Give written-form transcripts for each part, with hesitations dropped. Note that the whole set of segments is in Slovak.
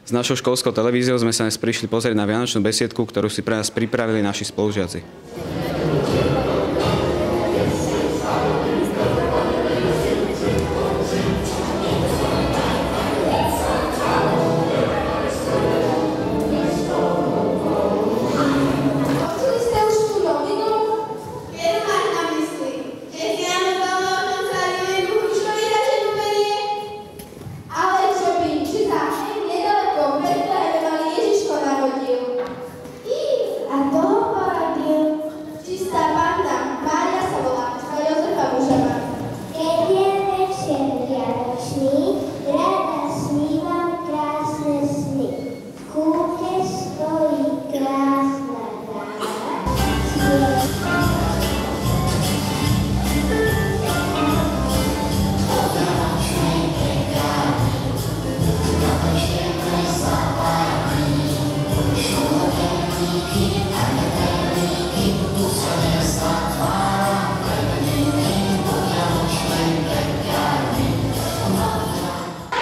S našou školskou televíziou sme sa dnes prišli pozrieť na vianočnú besiedku, ktorú si pre nás pripravili naši spolužiaci.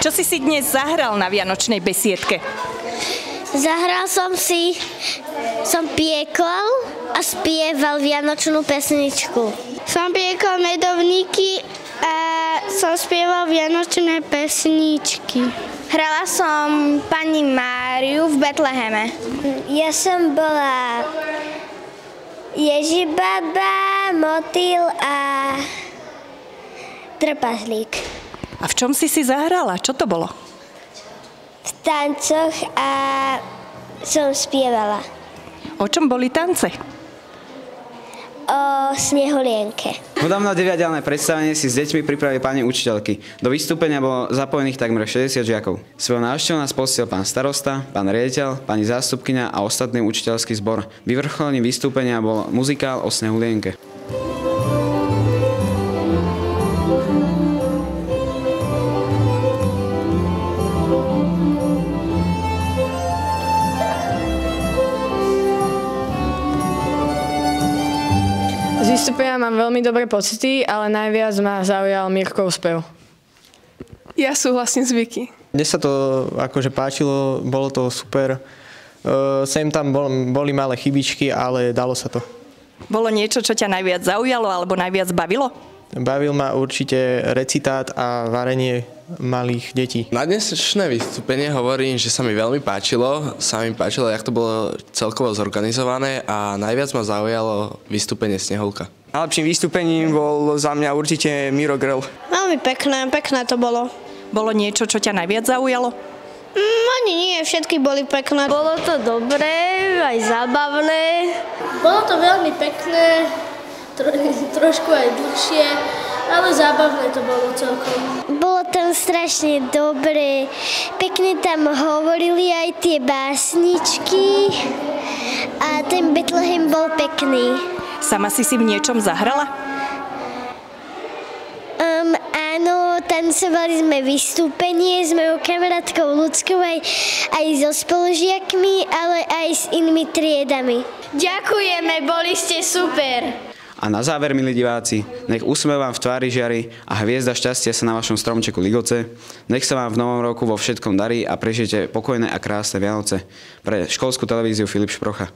Čo si dnes zahral na vianočnej besiedke? Zahral som piekol a spieval vianočnú pesničku. Som piekol medovníky a som spieval vianočné pesničky. Hrala som pani Máriu v Betleheme. Ja som bola Ježibaba, motýl a trpaslík. A v čom si zahrala? Čo to bolo? V tancoch a som spievala. O čom boli tance? O snehulienke. Hudobno divadelné predstavenie si s deťmi pripravili pani učiteľky. Do vystúpenia bolo zapojených takmer 60 žiakov. Svojou návštevou nás postil pán starosta, pán riaditeľ, pani zástupkyňa a ostatný učiteľský zbor. Vyvrcholením vystúpenia bol muzikál o snehulienke. Z vystúpenia mám veľmi dobré pocity, ale najviac ma zaujal Mirkov spev. Ja súhlasím s Vicky. Mne sa to akože páčilo, bolo to super. Sem tam boli malé chybičky, ale dalo sa to. Bolo niečo, čo ťa najviac zaujalo alebo najviac bavilo? Bavil ma určite recitát a varenie malých detí. Na dnešné vystúpenie hovorím, že sa mi veľmi páčilo. Jak to bolo celkovo zorganizované a najviac ma zaujalo vystúpenie Snehovka. Najlepším vystúpením bol za mňa určite Miro Grl. Veľmi pekné to bolo. Bolo niečo, čo ťa najviac zaujalo? Ani nie, všetky boli pekné. Bolo to dobré, aj zábavné. Bolo to veľmi pekné, trošku aj dlhšie, ale zábavné to bolo celkom. Bolo tam strašne dobré, pekne tam hovorili aj tie básničky a ten Betlehem bol pekný. Sama si v niečom zahrala? Áno, tancovali sme vystúpenie s mojou kamarátkou Ľudskou aj so spolužiakmi, ale aj s inými triedami. Ďakujeme, boli ste super. A na záver, milí diváci, nech úsmev vám v tvári žiari a hviezda šťastia sa na vašom stromčeku ligoce. Nech sa vám v novom roku vo všetkom darí a prežijete pokojné a krásne Vianoce. Pre školskú televíziu Filip Šprocha.